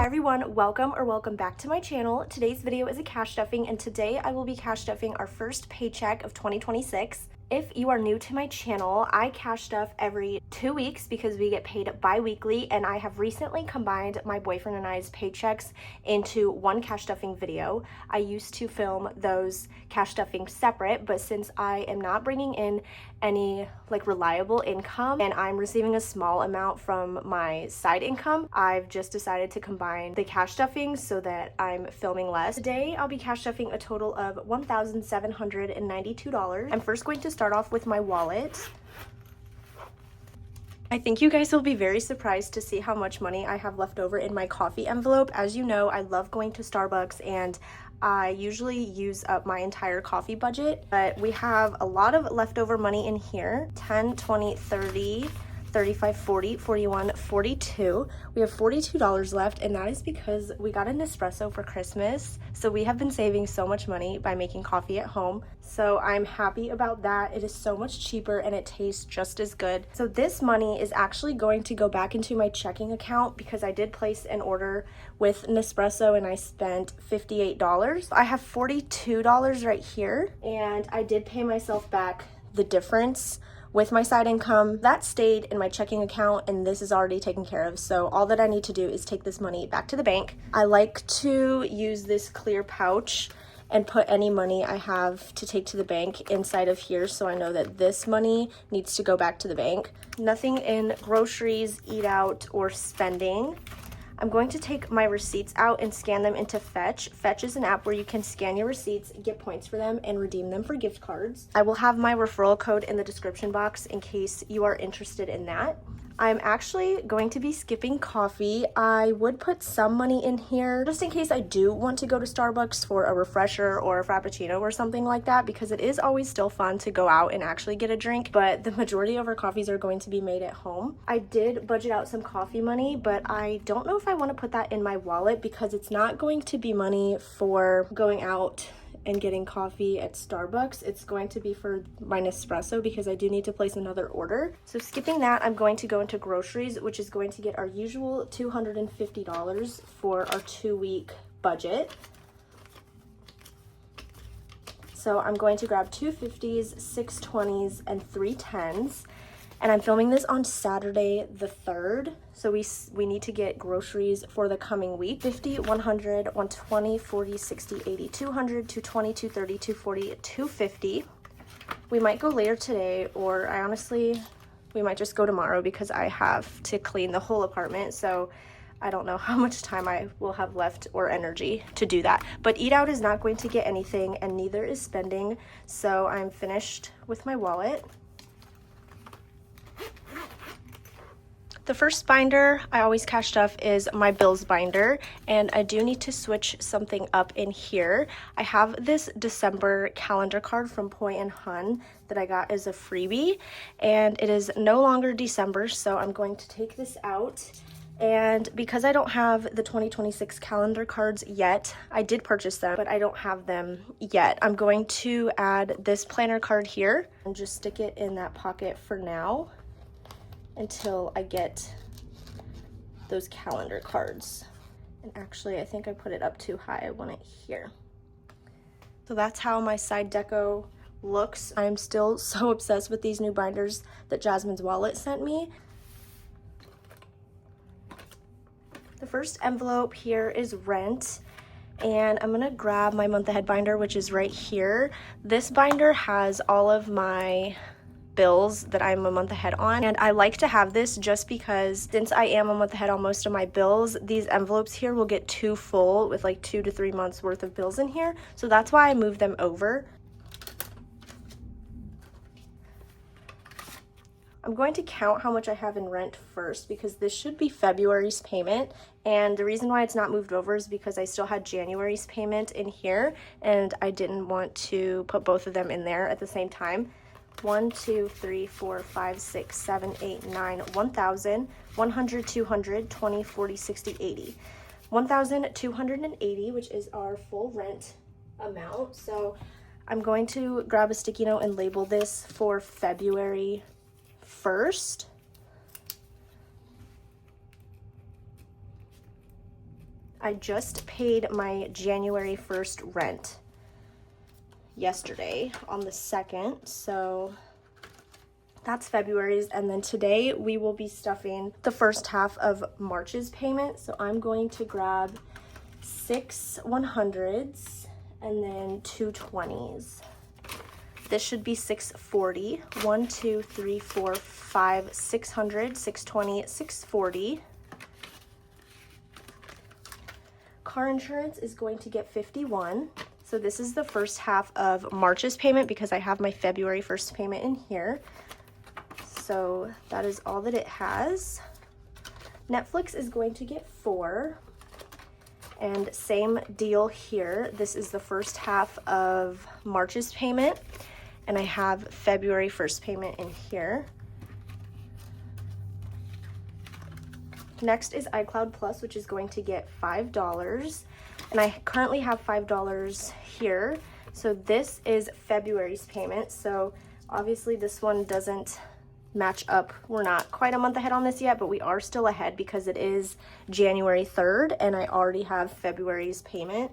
Hi everyone, welcome back to my channel. Today's video is a cash stuffing, and today I will be cash stuffing our first paycheck of 2026. If you are new to my channel, I cash stuff every 2 weeks because we get paid bi-weekly, and I have recently combined my boyfriend and I's paychecks into one cash stuffing video. I used to film those cash stuffing separate, but since I am not bringing in any reliable income and I'm receiving a small amount from my side income, I've just decided to combine the cash stuffing so that I'm filming less. Today I'll be cash stuffing a total of $1,792. I'm first going to start off with my wallet. I think you guys will be very surprised to see how much money I have left over in my coffee envelope. As you know, I love going to Starbucks and I usually use up my entire coffee budget, but we have a lot of leftover money in here. 10, 20, 30, 35, 40, 41, 42. We have $42 left, and that is because we got an espresso for Christmas. So we have been saving so much money by making coffee at home. So I'm happy about that. It is so much cheaper and it tastes just as good. So this money is actually going to go back into my checking account because I did place an order with Nespresso and I spent $58. I have $42 right here, and I did pay myself back the difference with my side income. That stayed in my checking account, and this is already taken care of. So all that I need to do is take this money back to the bank. I like to use this clear pouch and put any money I have to take to the bank inside of here, so I know that this money needs to go back to the bank. Nothing in groceries, eat out, or spending. I'm going to take my receipts out and scan them into FENEQX. FENEQX is an app where you can scan your receipts, get points for them, and redeem them for gift cards. I will have my referral code in the description box in case you are interested in that. I'm actually going to be skipping coffee. I would put some money in here just in case I do want to go to Starbucks for a refresher or a frappuccino or something like that, because it is always still fun to go out and actually get a drink, but the majority of our coffees are going to be made at home. I did budget out some coffee money, but I don't know if I want to put that in my wallet because it's not going to be money for going out and getting coffee at Starbucks. It's going to be for my Nespresso because I do need to place another order. So skipping that, I'm going to go into groceries, which is going to get our usual $250 for our 2-week budget. So I'm going to grab 2 50s, 6 20s, and 3 10s. And I'm filming this on Saturday the 3rd. So we need to get groceries for the coming week. 50, 100, 120, 40, 60, 80, 200, 220, 230, 240, 250. We might go later today, or we might just go tomorrow because I have to clean the whole apartment. So I don't know how much time I will have left or energy to do that. But eat out is not going to get anything, and neither is spending. So I'm finished with my wallet. The first binder I always cash stuff is my bills binder, and I do need to switch something up in here. I have this December calendar card from Poi & Hun that I got as a freebie, and it is no longer December, so I'm going to take this out. And because I don't have the 2026 calendar cards yet, I did purchase them, but I don't have them yet. I'm going to add this planner card here and just stick it in that pocket for now until I get those calendar cards. And actually, I think I put it up too high. I want it here. So that's how my side deco looks. I'm still so obsessed with these new binders that Jasmine's Wallet sent me. The first envelope here is rent, and I'm gonna grab my month ahead binder, which is right here. This binder has all of my bills that I'm a month ahead on, and I like to have this just because since I am a month ahead on most of my bills, these envelopes here will get too full with like 2 to 3 months worth of bills in here, so that's why I moved them over. I'm going to count how much I have in rent first because this should be February's payment, and the reason why it's not moved over is because I still had January's payment in here and I didn't want to put both of them in there at the same time. 1, 2, 3, 4, 5, 6, 7, 8, 9, 1,000, 100, 200, 20, 40, 60, 80. 1,280, which is our full rent amount. So I'm going to grab a sticky note and label this for February 1st. I just paid my January 1st rent yesterday on the 2nd, so that's February's, and then today we will be stuffing the first half of March's payment. So I'm going to grab 6 100s and then 2 20s. This should be 640. 1 2 3 4 5 600, 620, 640. Car insurance is going to get 51. So this is the first half of March's payment because I have my February 1st payment in here. So that is all that it has. Netflix is going to get 4. And same deal here. This is the first half of March's payment. And I have February 1st payment in here. Next is iCloud Plus, which is going to get $5. And I currently have $5 here. So this is February's payment. So obviously this one doesn't match up. We're not quite a month ahead on this yet, but we are still ahead because it is January 3rd and I already have February's payment.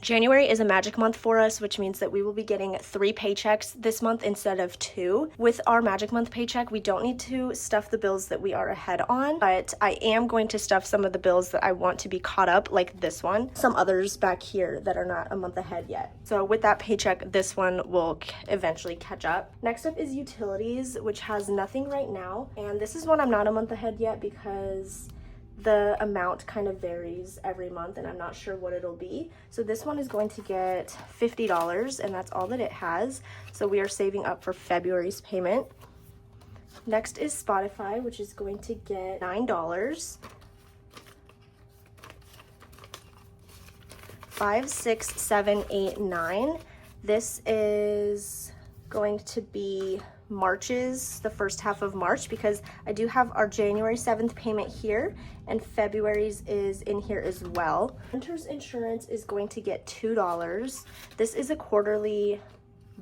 January is a magic month for us, which means that we will be getting 3 paychecks this month instead of 2. With our magic month paycheck, we don't need to stuff the bills that we are ahead on, but I am going to stuff some of the bills that I want to be caught up, like this one, some others back here that are not a month ahead yet. So with that paycheck, this one will eventually catch up. Next up is utilities, which has nothing right now. And this is one I'm not a month ahead yet because the amount kind of varies every month and I'm not sure what it'll be. So this one is going to get $50 and that's all that it has. So we are saving up for February's payment. Next is Spotify, which is going to get $9. 5, 6, 7, 8, 9. This is going to be March's, the first half of March, because I do have our January 7th payment here and February's is in here as well. Renter's insurance is going to get $2. This is a quarterly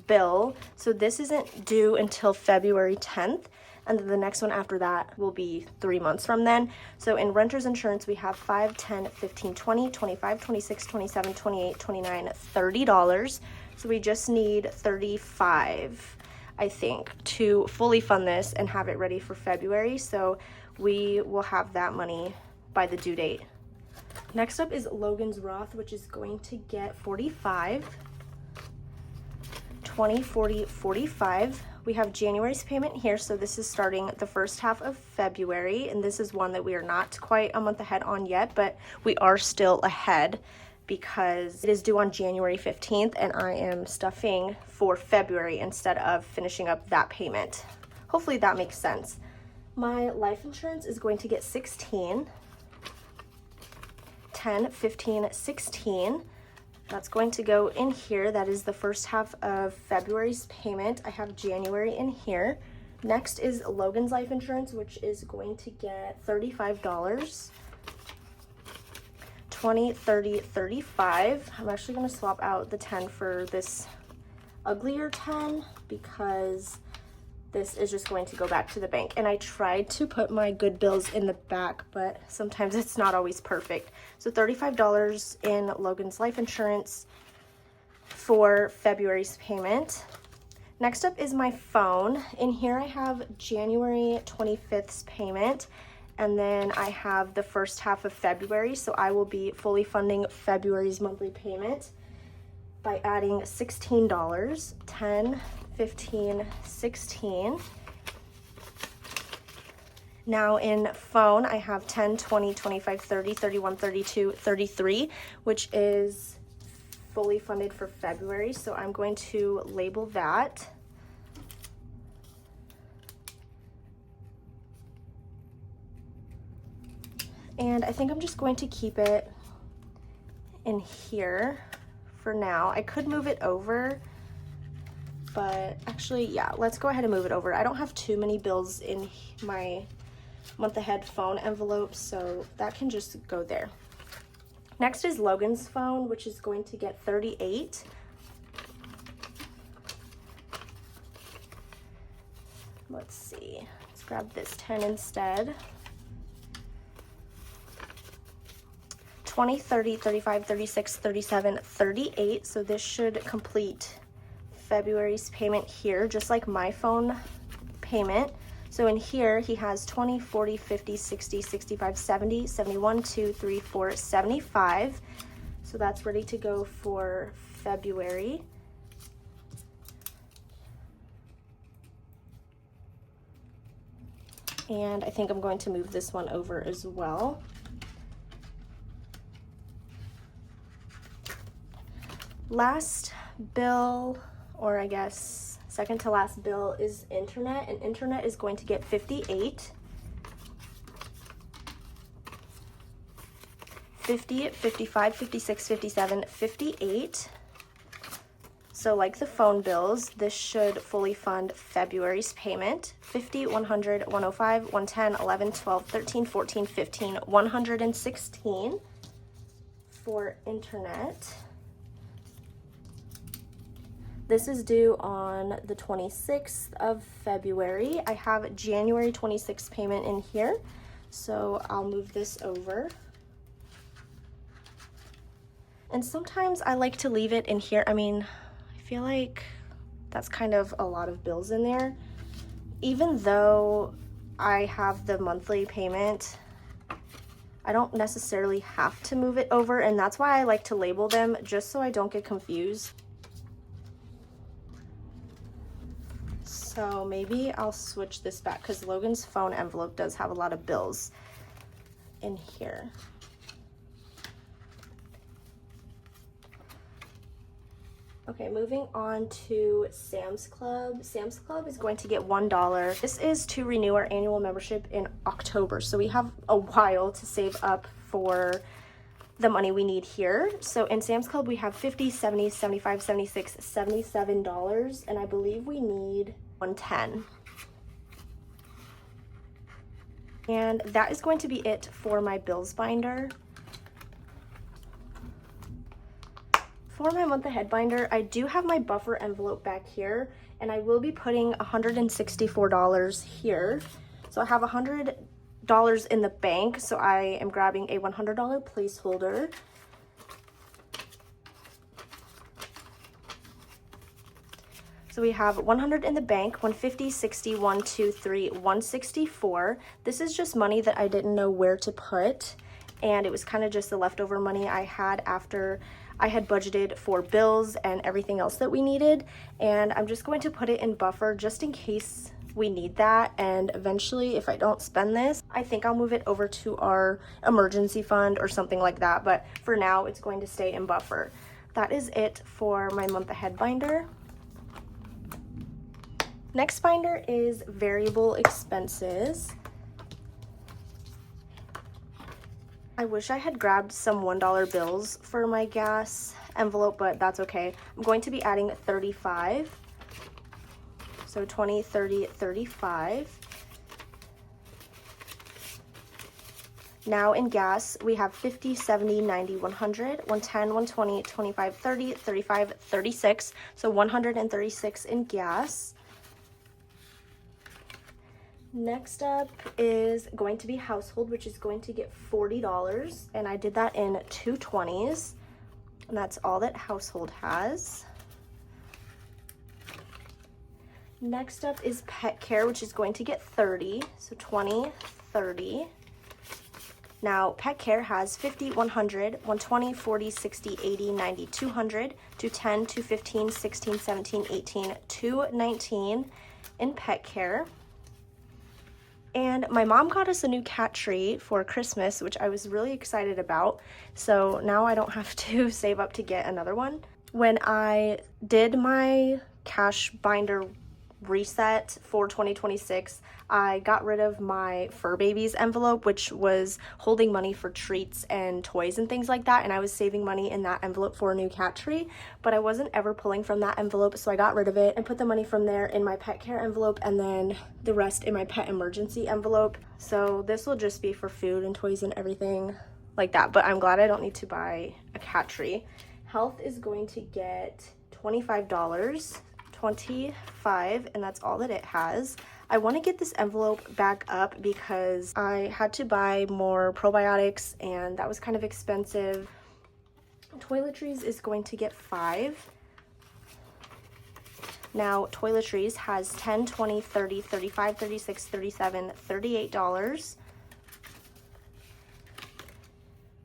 bill, so this isn't due until February 10th, and then the next one after that will be 3 months from then. So in renter's insurance, we have 5, 10, 15, 20, 25, 26, 27, 28, 29, $30. So we just need 35, I think, to fully fund this and have it ready for February. So we will have that money by the due date. Next up is Logan's Roth, which is going to get 45, 20, 40, 45. We have January's payment here, so this is starting the first half of February, and this is one that we are not quite a month ahead on yet, but we are still ahead because it is due on January 15th and I am stuffing for February instead of finishing up that payment. Hopefully that makes sense. My life insurance is going to get 16, 10, 15, 16. That's going to go in here. That is the first half of February's payment. I have January in here. Next is Logan's life insurance, which is going to get $35. 20, 30, 35. I'm actually going to swap out the 10 for this uglier 10 because this is just going to go back to the bank. And I tried to put my good bills in the back, but sometimes it's not always perfect. So $35 in Logan's life insurance for February's payment. Next up is my phone. In here I have January 25th's payment. And then I have the first half of February, so I will be fully funding February's monthly payment by adding $16, 10, 15, 16. Now in phone, I have 10, 20, 25, 30, 31, 32, 33, which is fully funded for February, so I'm going to label that. And I think I'm just going to keep it in here for now. I could move it over, but actually, yeah, let's go ahead and move it over. I don't have too many bills in my month ahead phone envelope, so that can just go there. Next is Logan's phone, which is going to get 38. Let's see, let's grab this 10 instead. 20, 30, 35, 36, 37, 38. So this should complete February's payment here, just like my phone payment. So in here, he has 20, 40, 50, 60, 65, 70, 71, 2, 3, 4, 75. So that's ready to go for February. And I think I'm going to move this one over as well. Last bill, or I guess second to last bill, is internet, and internet is going to get 58. 50, 55, 56, 57, 58. So like the phone bills, this should fully fund February's payment. 50, 100, 105, 110, 11, 12, 13, 14, 15, 116 for internet. This is due on the 26th of February. I have January 26th payment in here, so I'll move this over. And sometimes I like to leave it in here. I mean, I feel like that's kind of a lot of bills in there. Even though I have the monthly payment, I don't necessarily have to move it over, and that's why I like to label them, just so I don't get confused. So maybe I'll switch this back, because Logan's phone envelope does have a lot of bills in here. Okay, moving on to Sam's Club. Sam's Club is going to get $1. This is to renew our annual membership in October, so we have a while to save up for the money we need here. So in Sam's Club, we have 50, 70, 75, 76, $77, and I believe we need 110. And that is going to be it for my bills binder. For my month ahead binder, I do have my buffer envelope back here, and I will be putting $164 here. So I have $100 in the bank, so I am grabbing a $100 placeholder. So we have 100 in the bank, 150, 60, 123, 164. This is just money that I didn't know where to put, and it was kind of just the leftover money I had after I had budgeted for bills and everything else that we needed. And I'm just going to put it in buffer just in case we need that. And eventually, if I don't spend this, I think I'll move it over to our emergency fund or something like that. But for now, it's going to stay in buffer. That is it for my month ahead binder. Next binder is variable expenses. I wish I had grabbed some $1 bills for my gas envelope, but that's okay. I'm going to be adding 35. So 20, 30, 35. Now in gas, we have 50, 70, 90, 100, 110, 120, 25, 30, 35, 36. So 136 in gas. Next up is going to be household, which is going to get $40, and I did that in 2 20s, and that's all that household has. Next up is pet care, which is going to get 30, so 20, 30. Now pet care has 50, 100, 120, 40, 60, 80, 90, 200, 210, 215, 16, 17, 18, 219 in pet care. And my mom got us a new cat tree for Christmas, which I was really excited about. So now I don't have to save up to get another one. When I did my cash binder reset for 2026, I got rid of my fur babies envelope, which was holding money for treats and toys and things like that, and I was saving money in that envelope for a new cat tree, but I wasn't ever pulling from that envelope, so I got rid of it and put the money from there in my pet care envelope and then the rest in my pet emergency envelope. So this will just be for food and toys and everything like that, but I'm glad I don't need to buy a cat tree. Health is going to get $25, 25, and that's all that it has. I want to get this envelope back up because I had to buy more probiotics and that was kind of expensive. Toiletries is going to get 5. Now, toiletries has 10, 20, 30, 35, 36, 37, $38.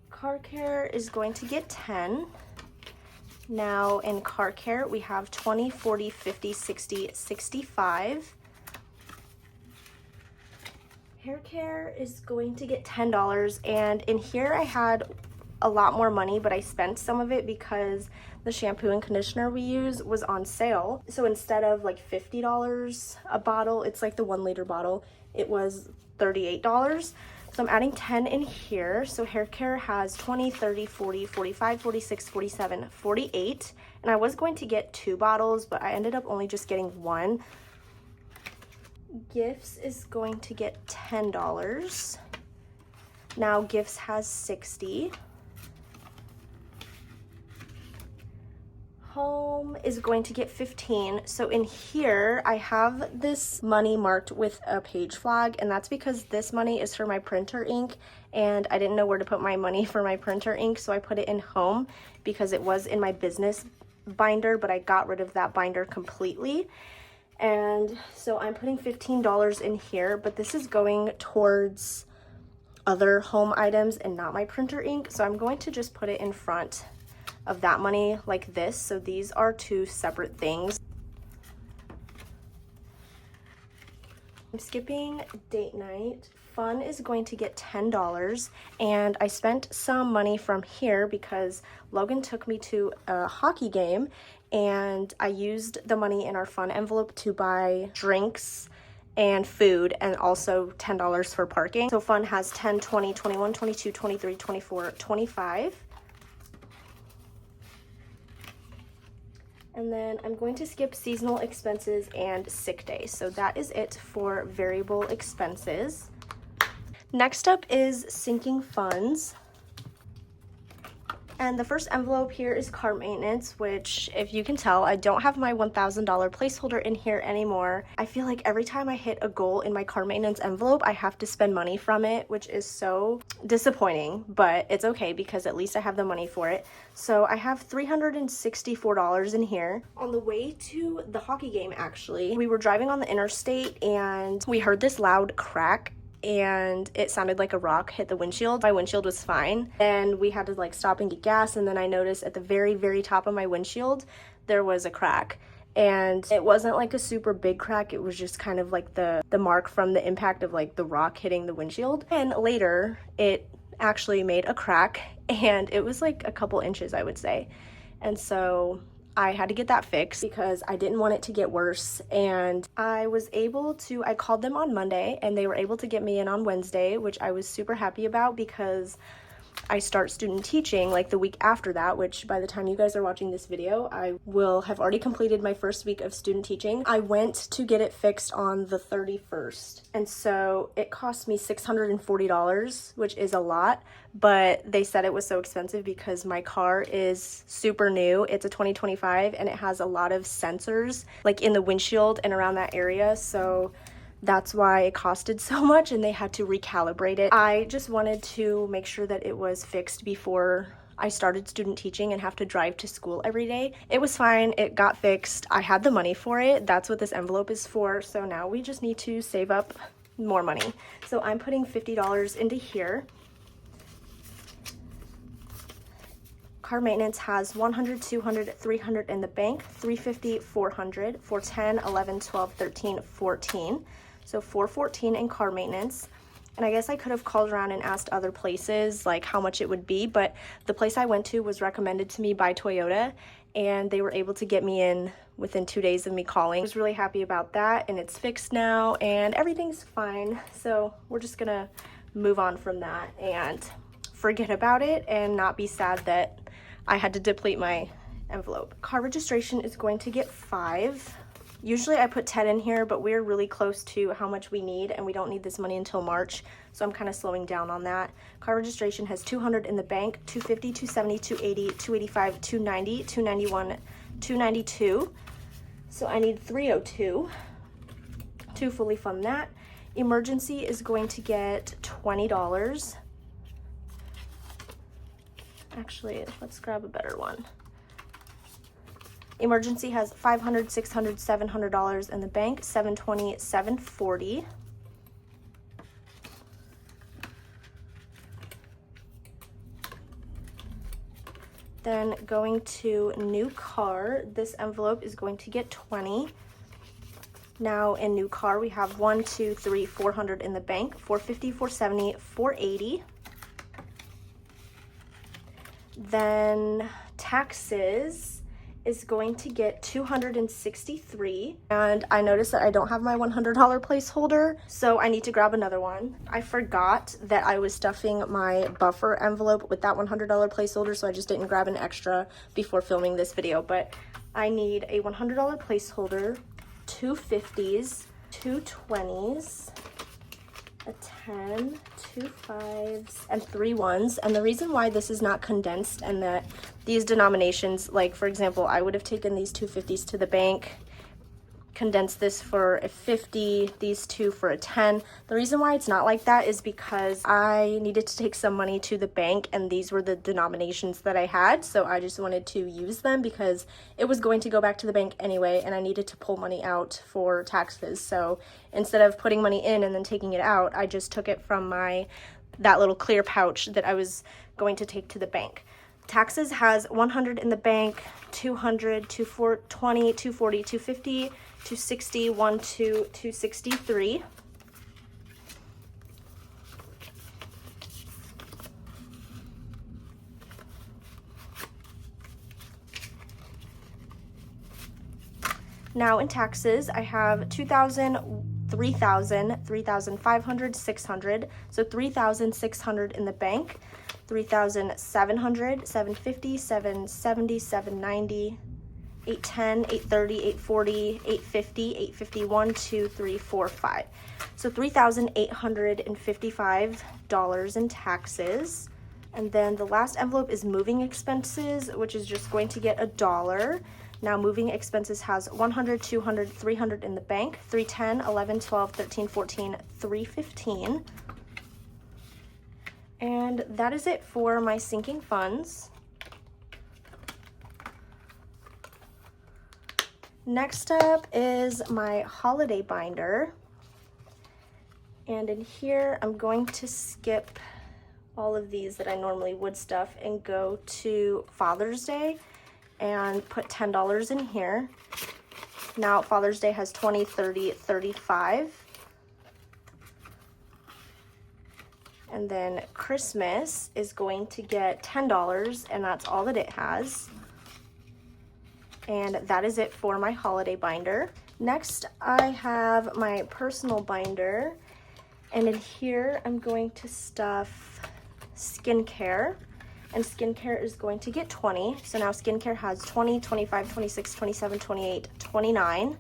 Car care is going to get 10. Now, in car care, we have 20, 40, 50, 60, 65. Hair care is going to get $10. And in here, I had a lot more money, but I spent some of it because the shampoo and conditioner we use was on sale. So instead of like $50 a bottle, it's like the 1 liter bottle, it was $38. So I'm adding 10 in here. So hair care has 20, 30, 40, 45, 46, 47, 48. And I was going to get 2 bottles, but I ended up only just getting 1. Gifts is going to get $10. Now gifts has 60. Home is going to get 15. So in here, I have this money marked with a page flag, and that's because this money is for my printer ink, and I didn't know where to put my money for my printer ink, so I put it in home because it was in my business binder, but I got rid of that binder completely. And so I'm putting $15 in here, but this is going towards other home items and not my printer ink, so I'm going to just put it in front of that money like this. So these are 2 separate things. I'm skipping date night. Fun is going to get $10, and I spent some money from here because Logan took me to a hockey game, and I used the money in our fun envelope to buy drinks and food, and also $10 for parking. So fun has 10, 20, 21, 22, 23, 24, 25. And then I'm going to skip seasonal expenses and sick days. So that is it for variable expenses. Next up is sinking funds. And the first envelope here is car maintenance, which, if you can tell, I don't have my $1,000 placeholder in here anymore. I feel like every time I hit a goal in my car maintenance envelope, I have to spend money from it, which is so disappointing, but it's okay because at least I have the money for it. So I have $364 in here. On the way to the hockey game, actually, we were driving on the interstate and we heard this loud crack, and it sounded like a rock hit the windshield. My windshield was fine, and we had to like stop and get gas, and then I noticed at the very top of my windshield there was a crack, and it wasn't like a super big crack, it was just kind of like the mark from the impact of like the rock hitting the windshield. And later it actually made a crack, and it was like a couple inches, I would say. And so I had to get that fixed because I didn't want it to get worse. And I called them on Monday, and they were able to get me in on Wednesday, which I was super happy about because I start student teaching like the week after that, which by the time you guys are watching this video, I will have already completed my first week of student teaching. I went to get it fixed on the 31st, and so it cost me $640, which is a lot, but they said it was so expensive because my car is super new. It's a 2025, and it has a lot of sensors like in the windshield and around that area, so that's why it costed so much, and they had to recalibrate it. I just wanted to make sure that it was fixed before I started student teaching and have to drive to school every day. It was fine, it got fixed, I had the money for it. That's what this envelope is for, so now we just need to save up more money. So I'm putting $50 into here. Car maintenance has 100, 200, 300 in the bank, 350, 400, 410, 11, 12, 13, 14. So 414 in car maintenance. And I guess I could have called around and asked other places like how much it would be, but the place I went to was recommended to me by Toyota, and they were able to get me in within 2 days of me calling. I was really happy about that, and it's fixed now and everything's fine. So we're just gonna move on from that and forget about it and not be sad that I had to deplete my envelope. Car registration is going to get 5. Usually I put 10 in here, but we're really close to how much we need, and we don't need this money until March, so I'm kind of slowing down on that. Car registration has 200 in the bank, 250, 270, 280, 285, 290, 291, 292. So I need 302. to fully fund that. Emergency is going to get $20. Actually, let's grab a better one. Emergency has $500, $600, $700 in the bank, $720, $740. Then going to new car, this envelope is going to get $20. Now in new car, we have 1, 2, 3, 400 in the bank, $450, $470, $480. Then taxes is going to get $263. And I noticed that I don't have my $100 placeholder, so I need to grab another one. I forgot that I was stuffing my buffer envelope with that $100 placeholder, so I just didn't grab an extra before filming this video. But I need a $100 placeholder, 2 50s, 2 20s, a 10, 2 5s, and 3 1s. And the reason why this is not condensed and that these denominations, like for example, I would have taken these 2 50s to the bank, condensed this for a 50, these two for a 10. The reason why it's not like that is because I needed to take some money to the bank and these were the denominations that I had, so I just wanted to use them because it was going to go back to the bank anyway and I needed to pull money out for taxes. So instead of putting money in and then taking it out, I just took it from that little clear pouch that I was going to take to the bank. Taxes has 100 in the bank, 200, 220, 240, 250, 260, 263. Now in taxes, I have 2,000, 3,000, 3,500, 600. So 3,600 in the bank. 3,700, 750, 770, 790, 810, 830, 840, 850, 851, 2, 3, 4, 5. So $3,855 in taxes. And then the last envelope is moving expenses, which is just going to get $1. Now moving expenses has 100, 200, 300 in the bank, 310, 11, 12, 13, 14, 315. And that is it for my sinking funds. Next up is my holiday binder. And in here, I'm going to skip all of these that I normally would stuff and go to Father's Day and put $10 in here. Now Father's Day has 20, 30, 35. And then Christmas is going to get $10, and that's all that it has. And that is it for my holiday binder. Next, I have my personal binder. And in here, I'm going to stuff skincare. And skincare is going to get 20. So now skincare has 20, 25, 26, 27, 28, 29.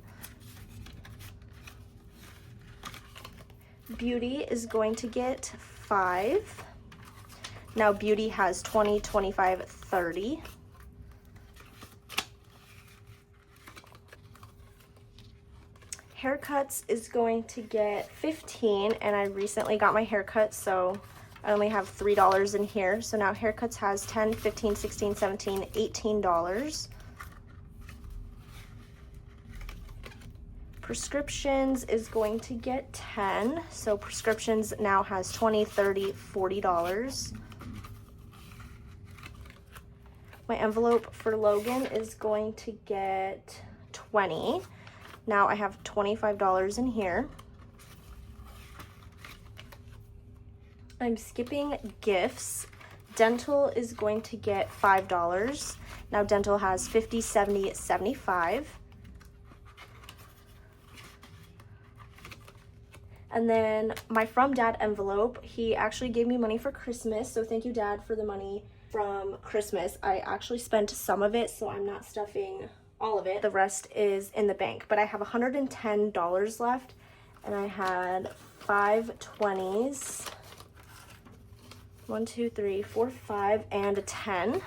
Beauty is going to get 5. Now beauty has 20, 25, 30. Haircuts is going to get 15, and I recently got my haircut, so I only have $3 in here. So now haircuts has 10, 15, 16, 17, $18. Prescriptions is going to get 10. So prescriptions now has 20, 30, $40. My envelope for Logan is going to get 20. Now I have $25 in here. I'm skipping gifts. Dental is going to get $5. Now dental has 50, 70, 75. And then my From Dad envelope, he actually gave me money for Christmas, so thank you, Dad, for the money from Christmas. I actually spent some of it, so I'm not stuffing all of it. The rest is in the bank, but I have $110 left, and I had 5 20s, 1, 2, 3, 4, 5, and a 10.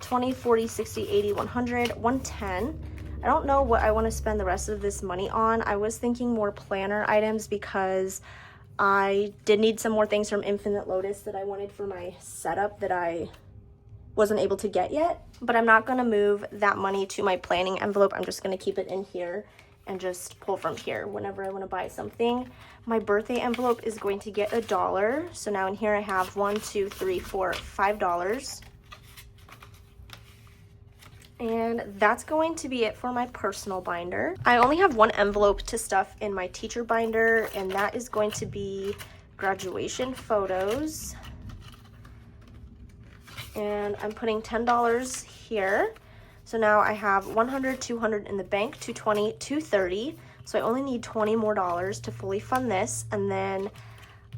20, 40, 60, 80, 100, 110. I don't know what I want to spend the rest of this money on. I was thinking more planner items because I did need some more things from Infinite Lotus that I wanted for my setup that I wasn't able to get yet. But I'm not going to move that money to my planning envelope. I'm just going to keep it in here and just pull from here whenever I want to buy something. My birthday envelope is going to get $1. So now in here I have $5. And that's going to be it for my personal binder. I only have one envelope to stuff in my teacher binder, and that is going to be graduation photos. And I'm putting $10 here. So now I have $100, $200 in the bank, $220, $230. So I only need $20 more to fully fund this. And then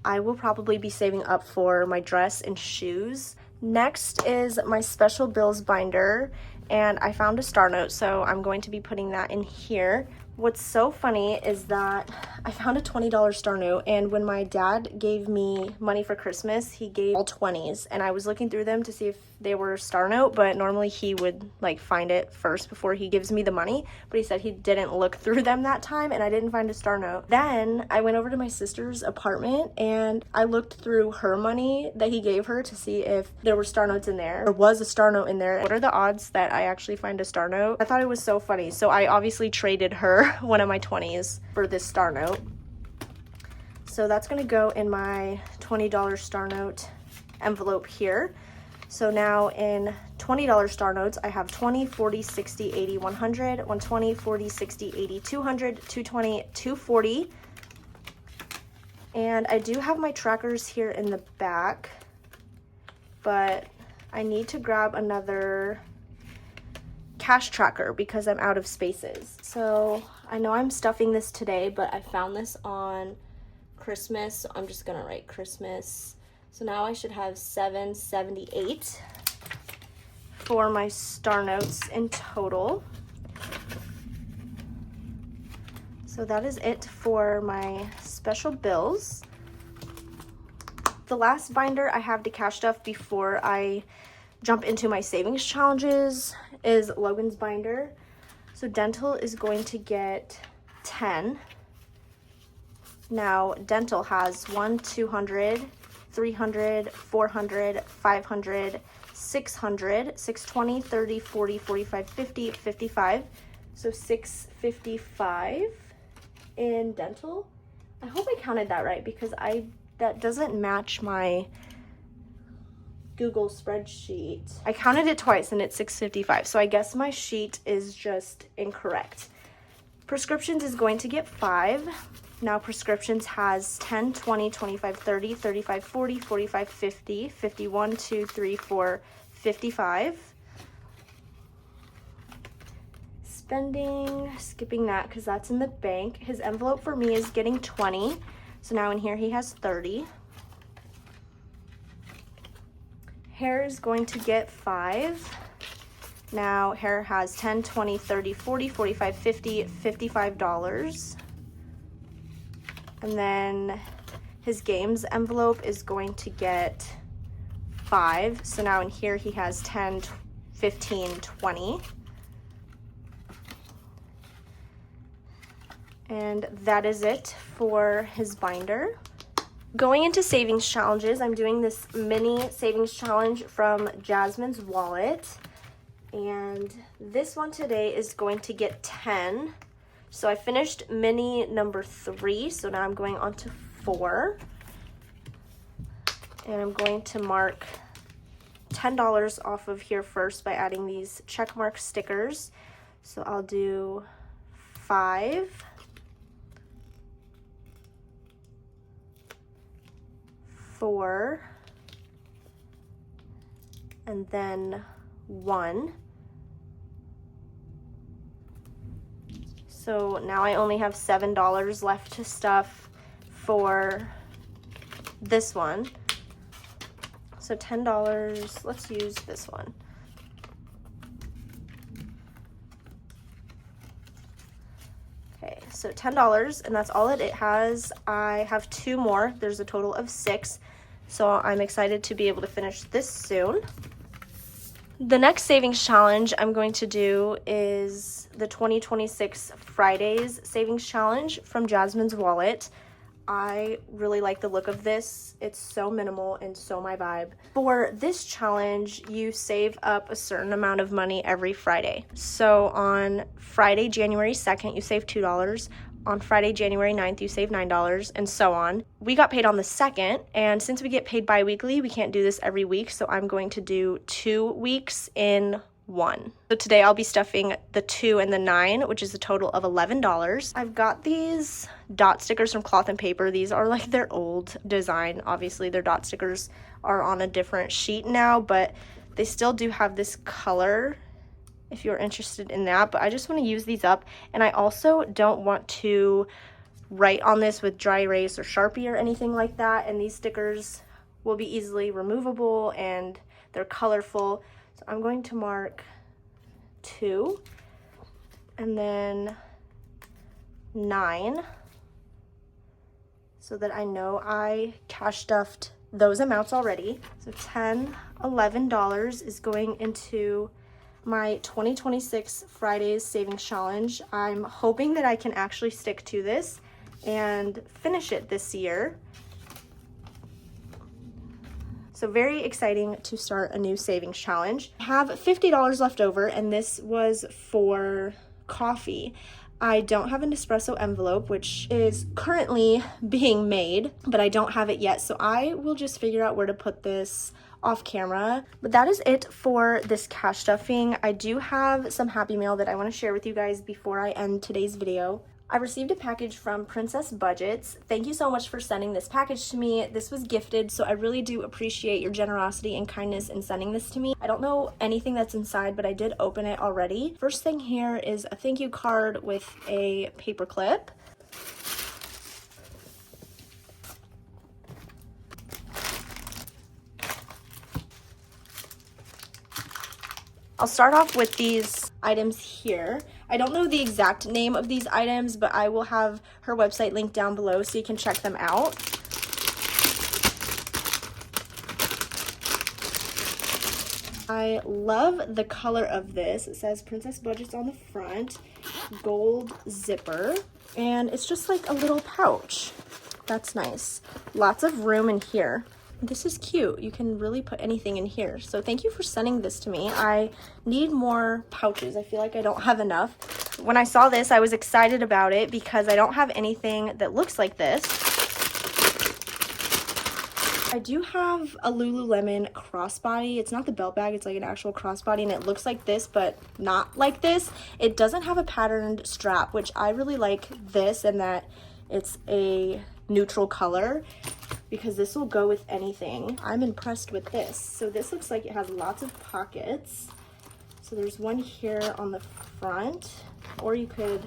I will probably be saving up for my dress and shoes. Next is my special bills binder. And I found a star note, so I'm going to be putting that in here. What's so funny is that I found a $20 star note, and when my dad gave me money for Christmas, he gave all 20s, and I was looking through them to see if they were star note, but normally he would like find it first before he gives me the money, but he said he didn't look through them that time, and I didn't find a star note. Then I went over to my sister's apartment, and I looked through her money that he gave her to see if there were star notes in there. There was a star note in there. What are the odds that I actually find a star note? I thought it was so funny, so I obviously traded her one of my 20s for this star note. So that's going to go in my $20 star note envelope here. So now in $20 star notes, I have 20, 40, 60, 80, 100, 120, 40, 60, 80, 200, 220, 240. And I do have my trackers here in the back, but I need to grab another cash tracker because I'm out of spaces. So I know I'm stuffing this today, but I found this on Christmas, so I'm just gonna write Christmas. So now I should have 778 for my star notes in total. So that is it for my special bills. The last binder I have to cash stuff before I jump into my savings challenges is Logan's binder. So dental is going to get 10. Now dental has 1, 200, 300, 400, 500, 600, 620, 30, 40, 45, 50, 55. So 655 in dental. I hope I counted that right because that doesn't match my Google spreadsheet. I counted it twice and it's 655, so I guess my sheet is just incorrect. Prescriptions is going to get 5. Now prescriptions has 10, 20, 25, 30, 35, 40, 45, 50, 51, 2, 3, 4, 55. Spending, skipping that because that's in the bank. His envelope for me is getting 20, so now in here he has 30. Hair is going to get 5. Now hair has 10, 20, 30, 40, 45, 50, $55. And then his games envelope is going to get 5. So now in here he has 10, 15, 20. And that is it for his binder. Going into savings challenges, I'm doing this mini savings challenge from Jasmine's wallet. And this one today is going to get 10. So I finished mini number 3, so now I'm going on to 4. And I'm going to mark $10 off of here first by adding these check mark stickers. So I'll do 5, 4, and then 1. So now I only have $7 left to stuff for this one. So $10, let's use this one. Okay, so $10, and that's all it has. I have 2 more. There's a total of 6. So I'm excited to be able to finish this soon. The next savings challenge I'm going to do is the 2026 Fridays savings challenge from Jasmine's Wallet. I really like the look of this. It's so minimal and so my vibe. For this challenge, you save up a certain amount of money every Friday. So on Friday, January 2nd, you save $2. On Friday, January 9th, you save $9, and so on. We got paid on the 2nd, and since we get paid bi-weekly, we can't do this every week, so I'm going to do 2 weeks in one. So today I'll be stuffing the 2 and the 9, which is a total of $11. I've got these dot stickers from Cloth and Paper. These are like their old design. Obviously, their dot stickers are on a different sheet now, but they still do have this color if you're interested in that. But I just want to use these up, and I also don't want to write on this with dry erase or Sharpie or anything like that, and these stickers will be easily removable and they're colorful. So I'm going to mark 2 and then 9 so that I know I cash stuffed those amounts already. So $10, $11 is going into my 2026 Fridays savings challenge. I'm hoping that I can actually stick to this and finish it this year. So very exciting to start a new savings challenge. I have $50 left over, and this was for coffee. I don't have an espresso envelope, which is currently being made, but I don't have it yet. So I will just figure out where to put this off camera. But that is it for this cash stuffing. I do have some happy mail that I want to share with you guys before I end today's video. I received a package from Princess Budgets. Thank you so much for sending this package to me. This was gifted, so I really do appreciate your generosity and kindness in sending this to me. I don't know anything that's inside, but I did open it already. First thing here is a thank you card with a paper clip. I'll start off with these items here. I don't know the exact name of these items, but I will have her website linked down below so you can check them out. I love the color of this. It says Princess Budgets on the front, gold zipper, and it's just like a little pouch. That's nice. Lots of room in here. This is cute. You can really put anything in here. So thank you for sending this to me. I need more pouches. I feel like I don't have enough. When I saw this, I was excited about it because I don't have anything that looks like this. I do have a Lululemon crossbody. It's not the belt bag, it's like an actual crossbody, and it looks like this, but not like this. It doesn't have a patterned strap, which I really like this, and that it's a neutral color, because this will go with anything. I'm impressed with this. So this looks like it has lots of pockets. So there's one here on the front, or you could,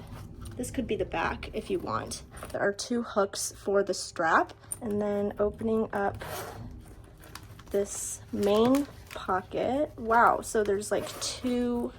this could be the back if you want. There are 2 hooks for the strap, and then opening up this main pocket. Wow, so there's like 2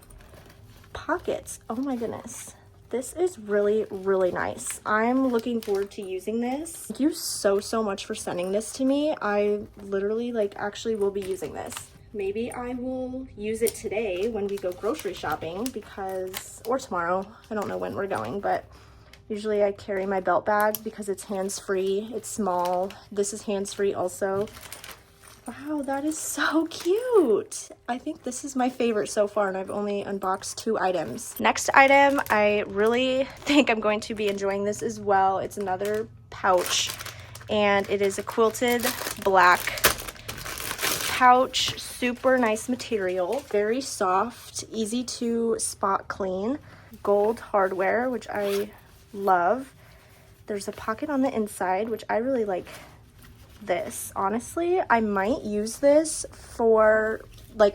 pockets. Oh my goodness. This is really, really nice. I'm looking forward to using this. Thank you so much for sending this to me. I literally actually will be using this. Maybe I will use it today when we go grocery shopping because, or tomorrow. I don't know when we're going, but usually I carry my belt bag because it's hands-free. It's small. This is hands-free also. Wow, that is so cute. I think this is my favorite so far, and I've only unboxed 2 items. Next item, I really think I'm going to be enjoying this as well. It's another pouch, and it is a quilted black pouch. Super nice material, very soft, easy to spot clean. Gold hardware, which I love. There's a pocket on the inside, which I really like. This, honestly, I might use this for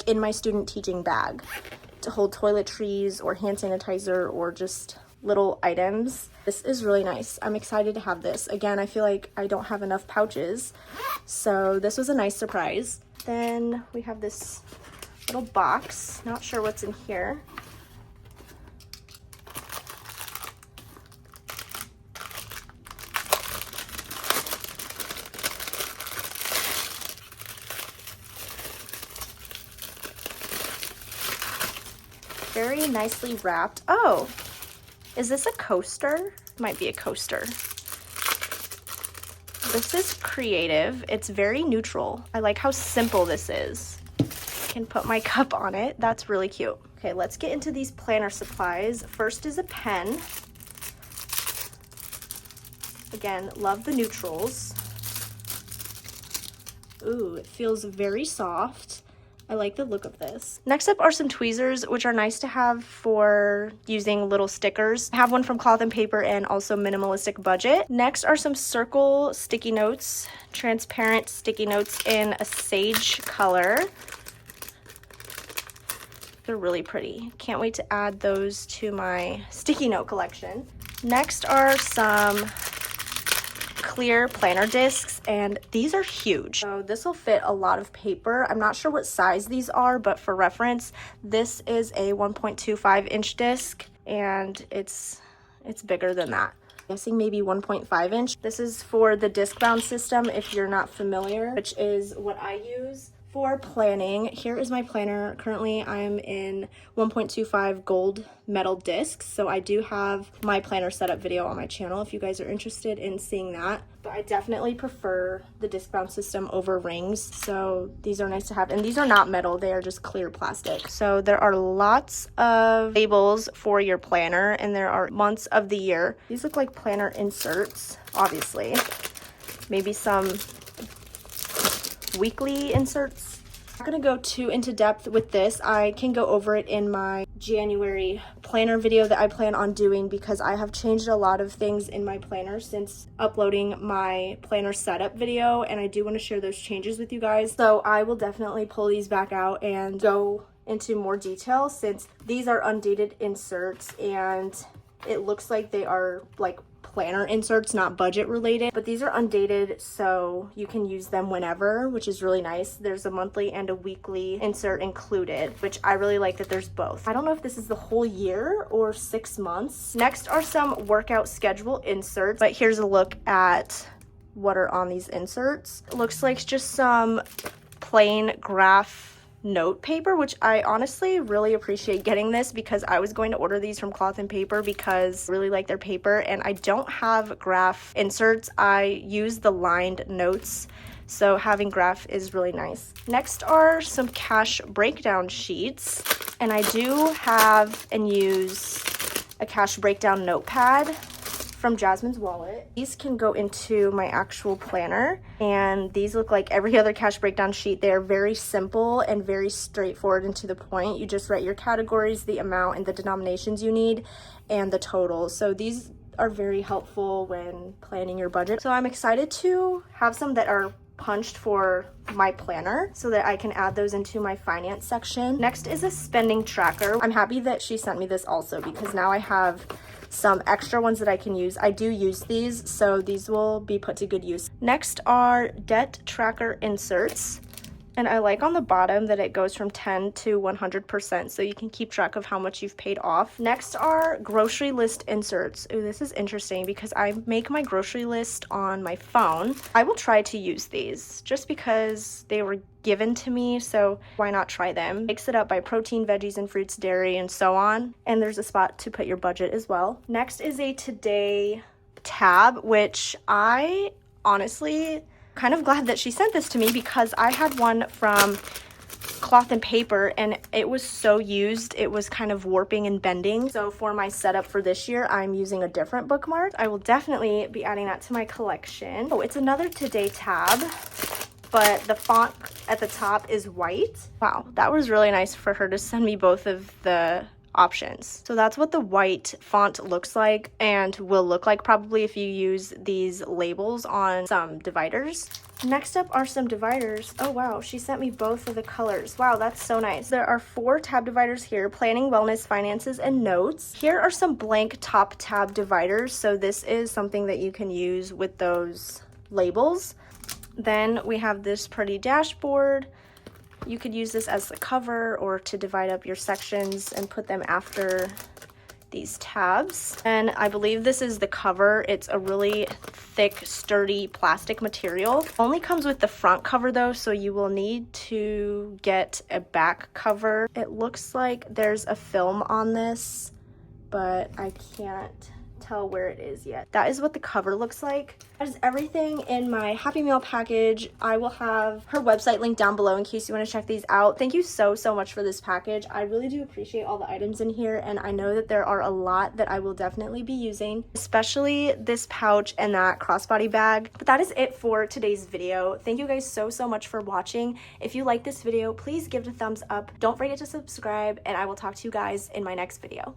in my student teaching bag to hold toiletries or hand sanitizer or just little items. This is really nice. I'm excited to have this. Again, I feel like I don't have enough pouches, so this was a nice surprise. Then we have this little box. Not sure what's in here. very nicely wrapped. Oh, is this a coaster? Might be a coaster. This is creative. It's very neutral. I like how simple this is. I can put my cup on it. That's really cute. Okay, let's get into these planner supplies. First is a pen. Again, love the neutrals. Ooh, it feels very soft. I like the look of this. Next up are some tweezers, which are nice to have for using little stickers. I have one from Cloth and Paper and also Minimalistic Budget. Next are some circle sticky notes, transparent sticky notes in a sage color. They're really pretty. Can't wait to add those to my sticky note collection. Next are some clear planner discs, and these are huge. So this will fit a lot of paper. I'm not sure what size these are, but for reference, this is a 1.25 inch disc, and it's bigger than that. I'm guessing maybe 1.5 inch. This is for the disc bound system if you're not familiar, which is what I use for planning. Here is my planner. Currently I'm in 1.25 gold metal discs, so I do have my planner setup video on my channel if you guys are interested in seeing that. But I definitely prefer the disc bound system over rings, so these are nice to have. And these are not metal, they are just clear plastic. So there are lots of labels for your planner, and there are months of the year. These look like planner inserts, obviously. Maybe some weekly inserts. I'm not gonna go too into depth with this. I can go over it in my January planner video that I plan on doing, because I have changed a lot of things in my planner since uploading my planner setup video, and I do want to share those changes with you guys. So I will definitely pull these back out and go into more detail, since these are undated inserts and it looks like they are like planner inserts, not budget related, but these are undated, so you can use them whenever, which is really nice. There's a monthly and a weekly insert included, which I really like that there's both. I don't know if this is the whole year or 6 months. Next are some workout schedule inserts, but here's a look at what are on these inserts. It looks like just some plain graph note paper, which I honestly really appreciate getting this, because I was going to order these from Cloth and Paper because I really like their paper, and I don't have graph inserts. I use the lined notes, so having graph is really nice. Next are some cash breakdown sheets, and I do have and use a cash breakdown notepad from Jasmine's Wallet. These can go into my actual planner, and these look like every other cash breakdown sheet. They're very simple and very straightforward and to the point. You just write your categories, the amount and the denominations you need, and the totals. So these are very helpful when planning your budget. So I'm excited to have some that are punched for my planner so that I can add those into my finance section. Next is a spending tracker. I'm happy that she sent me this also, because now I have some extra ones that I can use. I do use these, so these will be put to good use. Next are debt tracker inserts, and I like on the bottom that it goes from 10 to 100%, so you can keep track of how much you've paid off. Next are grocery list inserts. Ooh, this is interesting because I make my grocery list on my phone. I will try to use these just because they were given to me, so why not try them? Makes it up by protein, veggies, and fruits, dairy, and so on. And there's a spot to put your budget as well. Next is a today tab, which I honestly kind of glad that she sent this to me, because I had one from Cloth and Paper and it was so used, it was kind of warping and bending. So for my setup for this year, I'm using a different bookmark. I will definitely be adding that to my collection. Oh, it's another Today tab, but the font at the top is white. Wow, that was really nice for her to send me both of the options. So that's what the white font looks like, and will look like probably if you use these labels on some dividers. Next up are some dividers. Oh wow, she sent me both of the colors. Wow, that's so nice. There are 4 tab dividers here: planning, wellness, finances, and notes. Here are some blank top tab dividers, so this is something that you can use with those labels. Then we have this pretty dashboard. You could use this as the cover or to divide up your sections and put them after these tabs, and I believe this is the cover. It's a really thick, sturdy plastic material. Only comes with the front cover though, so you will need to get a back cover. It looks like there's a film on this, but I can't tell where it is yet. That is what the cover looks like. That is everything in my Happy Meal package. I will have her website linked down below in case you want to check these out. Thank you so much for this package. I really do appreciate all the items in here, and I know that there are a lot that I will definitely be using, especially this pouch and that crossbody bag. But that is it for today's video. Thank you guys so much for watching. If you like this video, please give it a thumbs up. Don't forget to subscribe, and I will talk to you guys in my next video.